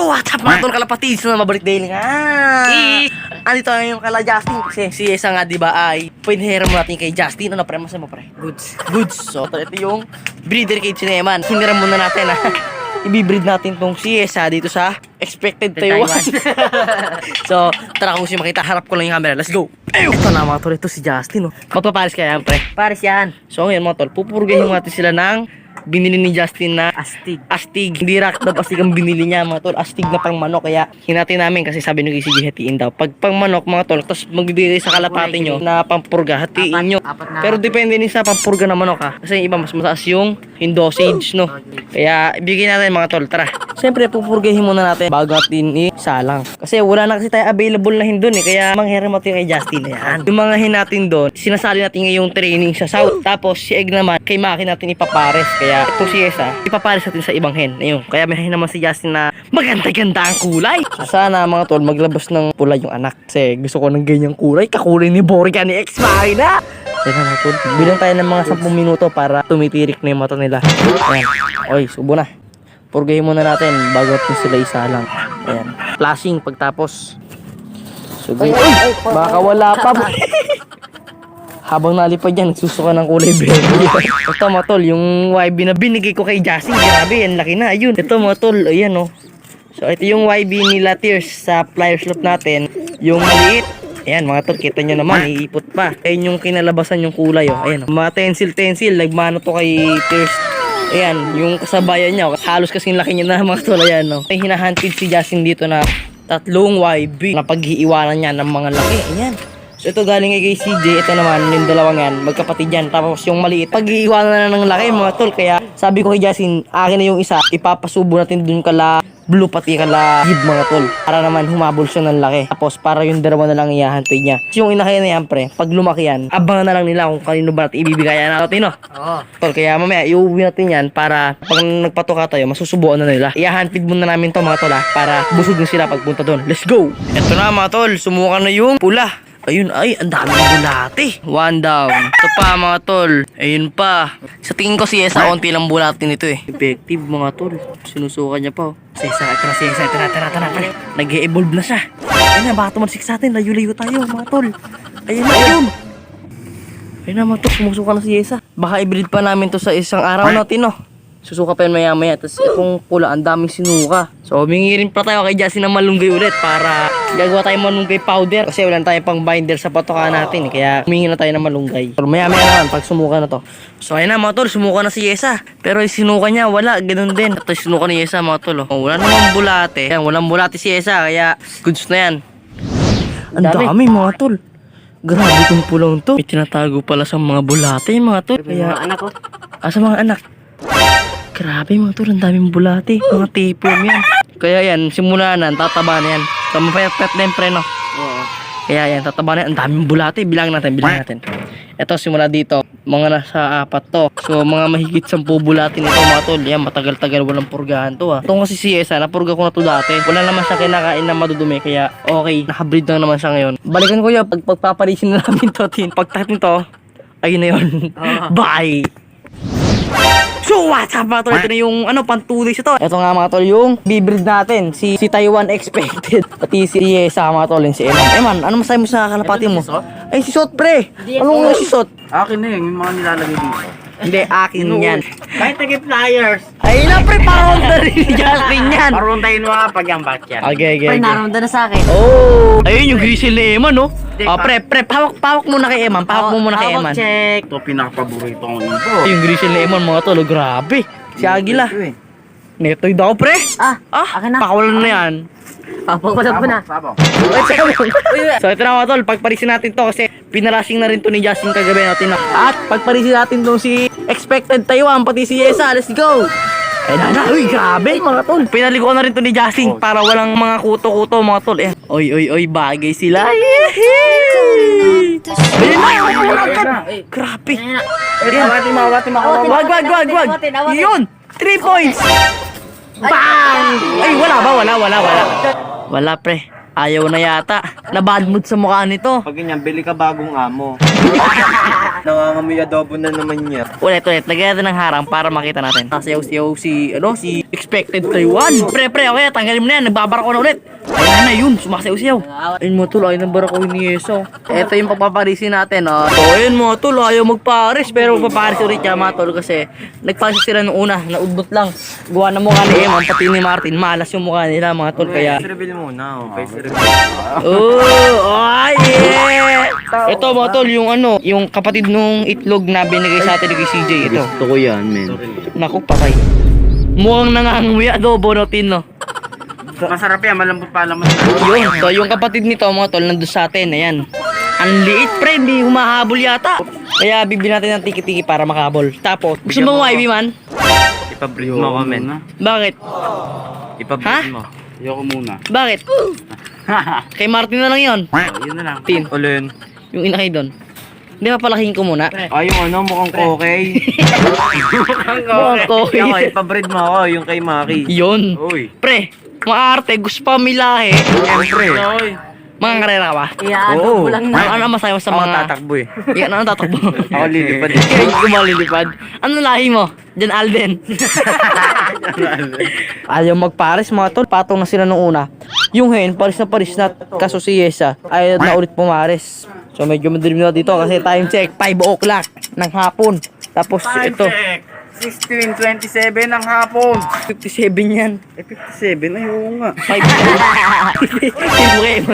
So what's up mga tol kalapatids na mabalik daily nga. Andito yung kala Justin kasi si Esa nga diba ay pinahiram natin kay Justin. Ano pre, masama pre? Goods. So ito yung breeder kay Chineman. Hiniram muna natin ha. Ibibreed natin tong si Esa dito sa Expected Taiwan. So tara kung siya makita, harap ko lang yung camera. Let's go. Ito na mga tol, ito si Justin oh. Magpaparis kaya yan pre? Paris yan. So ngayon mga tol, pupurgahin natin sila ng binili ni Justin na astig. Hindi rakdab astig ang binili niya mga tol. Astig na pang manok. Kaya hinati namin kasi sabi nyo si hatiin daw. Pag pang manok mga tol, tapos magbibigay sa kalapati nyo na pampurga, hatiin nyo. Pero depende din sa pampurga na manok ha. Kasi yung iba mas mataas yung dosage no. Kaya ibigay natin mga tol. Tara. Siyempre pupurgahin muna natin bago natin isalang. Kasi wala na kasi tayo available na hin doon eh. Kaya manghiram natin kay Justin na yan. Yung mga hin natin doon, sinasali natin ngayong training sa South. Tapos si Egg naman, kay Maki natin ipapares. Kaya ito si Esa, ipapares natin sa ibang hen. Ayun, kaya may naman si Justin na maganda-ganda ang kulay. So, sana mga tol, maglabas ng pula yung anak. Kasi gusto ko ng ganyang kulay. Kakulay ni Borica ni X Machina. Kaya mga tol, bilang tayo ng mga 10 minuto para tumitirik na yung mata nila. Ayan. Oy, subo na. Purgahin muna natin bago natin sila isalang. Ayan. Flashing pagtapos. Subo. Baka wala pa. Habang nalipad yan, nagsusuka ng kulay berry. Ito mga tol, yung YB na binigay ko kay Jassy. Grabe, yan laki na. Ayun. Ito mga tol, ayan o. So ito yung YB nila Tears sa pliers loop natin. Yung maliit. Ayan mga tol, kita nyo naman, iipot pa. Ayan yung kinalabasan yung kulay o. Ayan o. Mga tensil, nagmano to kay Tears. Ayan, yung kasabayan niya. Halos kasing laki niya na mga tol. Ayan o. May hinahantid si Jassy dito na 3 YB na pag-iiwanan niya ng mga laki. Ayan. So ito galing kay CJ, ito naman yung dalawang yan, magkapatid yan. Tapos yung maliit, pag-iiwanan na ng laki mga tol. Kaya sabi ko kay Justin, akin na yung isa, ipapasubo natin dun kala blue pati kala hib mga tol. Para naman humabol siya ng laki. Tapos para yung dalawa na lang ihahantid niya. So yung inakaya na yan pre, pag lumaki yan, abangan na lang nila kung kanino ba natin ibibigayan natin no. Oo. Tol, kaya mamaya iuwi natin yan para pag nagpatuka tayo, masusubuan na nila. Ihahantid muna namin to mga tol ha, para busog na sila pagpunta doon. Let's go! Ito na mga tol, sumuka na yung pula. Ayun, ay, ang daming bulate. 1 down. Ito pa mga tol. Ayun pa. Sa tingin ko si Esa, konti lang bulate nito eh. Effective mga tol. Sinusuka niya pa oh. Si Esa, ito na si Esa. Ito na. Nag-e-evolve na siya. Ayun na, baka tumansik sa atin. Layo-layo tayo mga tol. Ayun na, ayun. Ayun na mga tol, sumusuka na si Esa. Baka i-breed pa namin to sa isang araw natin no. Susuka pa yun maya-maya. Tapos itong pula, ang daming sinuka. So, humingi rin pa tayo kay Justin ng malunggay ulit para gagawa tayo malunggay powder. Kasi wala tayong pang binder sa patoka natin. Kaya humingi na tayo ng malunggay. So, maya-maya naman pag sumuka na to. So, ayun na mga tol, sumuka na si Esa. Pero yung sinuka niya, wala. Ganun din. Ito yung sinuka ni Esa mga tol. Oh, wala namang bulate. Yan, walang bulate si Esa. Kaya goods na yan. Ang dami mga tol. Grabe itong pulang to. May tinatago pala sa mga bulate mga tol. Kaya, Mga anak ko. sa mga anak. Grabe mga tol, ang daming bulate. Mga tapeworm yan. Kaya yan, simula na, tataba na yan. So, mapayat-payat na yung preno. Oo. Kaya yan, tataba na yan. Ang daming bulate. Bilang natin. Ito, simula dito. Mga nasa 4 to. So, mga mahigit 10 bulate nito mga tol. Yan, matagal-tagal walang purgahan to ha. Ito kasi si Esa, napurga ko na to dati. Wala naman siya kinakain na madudumi. Kaya, okay, nakabreed lang naman siya ngayon. Balikan ko yan, pagpapalisin na namin to. Pagtatin to, ayun na yun. Bye! So what's up mga tol, ito na yung pang 2 days ito. Ito nga mga tol yung bibreed natin, si Taiwan Expected. Pati si Esa mga tol, si Eman. Eman, ano masabi mo sa kalapati mo? Ay si Sot pre, anong si Sot? Akin na yung mga nilalagay dito. Hindi, akin yan. Kahit nag-flyers. Ay na pre, parang na rin ni Justin yan. Maruntayin mo pag yung batyan. Okay. Pre, naramdaman na sa akin. Oh, ayun yung grizzle ni Eman no. Pre, pawak muna kay Eman, pawak mo muna kay Eman. Check. Ito pinaka-paborito ko nito. Yung grizzle ni Eman mga tol, grabe. Si Agila. Netoy daw pre. Akin na. Pakawalan na yan. Papakulat ko na. Sabong. So ito na mga tol, pagparisin natin to kasi pinarashing na rin to ni Justin kagabi natin. At pagparisin natin tong si Expected Taiwan, pati si Esa, let's go! Ay na, uy grabe mga tol. Pinaligo na rin to ni Justin para walang mga kuto-kuto mga tol. Oy, bagay sila. Ayun na, grabe. Mawati mo. Wag. Yun, 3 points. Bang! Ay, wala. Wala pre. Ayaw na yata. Na bad mood sa mukha nito. Pag ganyan, bili ka bagong amo. Nangangamoy adobo na naman niya. Ulit, lagyan natin ng harang para makita natin. Sayaw-sayaw si Expected Taiwan. Pre, okay, tanggalin mo na yan. Nagbabarak ko na ulit. Ayun na yun, sumasayaw-sayaw. Ayun mo tol, ayun ang barak ko ni Yeso. Ito yung pagpaparisin natin, oh. So, ayun mo tol, ayaw magparis. Pero magpaparis ulit yan mga tol kasi nagparis sila nung una, naudbot lang. Gawa na mukha ni Eman, pati ni Martin. Malas yung mukha nila mga tol, kaya... Face reveal muna, face reveal. Oh, yeah! Ito mga tol, yung kapatid nung itlog na binigay sa atin ni CJ. Ito. Gusto ko yan, men. Naku, patay. Mukhang nanganguya adobo no, Tino. Masarap yan, malambot pa laman. Yun, so yung kapatid nito mga tol, nandun sa atin, ayan. Ang liit pre, hindi humahabol yata. Kaya bibili natin ng tiki-tiki para makahabol. Tapos, gusto mo YB man? Ipabreed mo ko, men. Bakit? Ipabreed mo. Ayoko muna. Bakit? Kay Martin na lang yon. Yun na lang. Tin, Ulin. yung inakay doon. Hindi, papalaking ko muna. Yung mukhang kokey. Mukhang kokey. Ako, ipabreed mo ako, yung kay Maki. Yun. Uy. Pre, maarte, gusto pa milahe. Siyempre. Mga karera ka ba? Iyaano mo lang na. Ano masaya mo sa Ako mga... tatakbo eh. Yan, ano tatakbo? Ako lilipad eh. Kaya hindi ko malilipad. Ano lahi mo? Diyan Alden. Ayaw magpares mga tol. Patong na sila nung una. Yung hen, paris na kaso si Yesa ay na ulit pumares. So medyo madilim na dito kasi time check 5 o'clock ng hapon. Tapos ito 16:27 ng hapon. 57 yan. 57, ayoko nga. 5.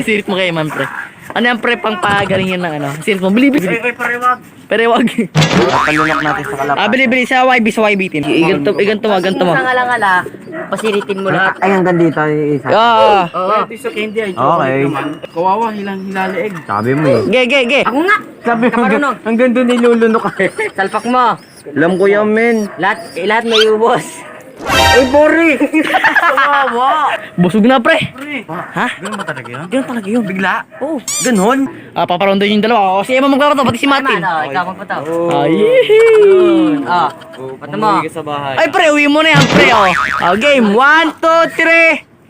Sirit mo kayo man pre. Ano yan pre, pang pagaling yan ng ano. Sirit mo, bili. Pariwag. Pero wag. Papalunok natin sa kalapa. Bili sa YB tin. Iganto mo. Sa ngala-ngala, pasiritin mo lahat. Ay, hanggang dito isa. Ah. Oo. Ito sa candy ay Okay. naman. Kawawa, hilaleeg. Sabi mo eh. Ge. Ako nga. Sabi mo, Kamarunong. hanggang doon nilulunok ka eh. Salpak mo. Alam ko yan, men. Lahat may ubos. Ay, Bori! Kawawa! Busog na pre. Ha? Ganun ba talaga yun? Ganun talaga yun. Bigla? Oh. Ganon? Paparondo yung dalawa. Si Emma magkaroon pati si Martin. Ano, ikaw magpataw. Ay. Ah, pata mo. Umuwi ka sa bahay. Ay pre, uwi mo na yan pre oh. Game 1, 2,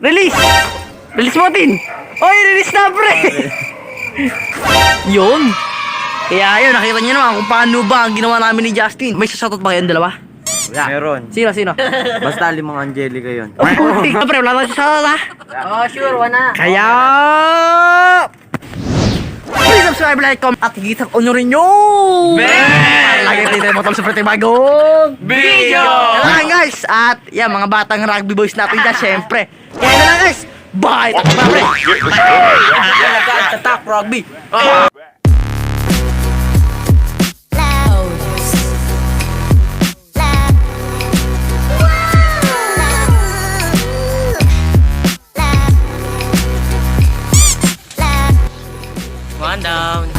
3. Release. Release mo tin. Oy, release na pre. Yun. Kaya yun, nakita niyo naman kung paano ba ang ginawa namin ni Justin. May sasatot ba kayong dalawa? Meron. Sino? Basta 5 Angelica yun. Pre, wala na siya sasatot ha. Oh, sure, wala. Kaya... Please subscribe, like, comment, at higit ang honorin nyo! Lagi tayo mo sa pretty bagong Video! Kailangan guys! At yan, mga batang rugby boys natin dyan, syempre. Kaya na lang guys! Bye! Tapos na pre! Tatak rugby! One down.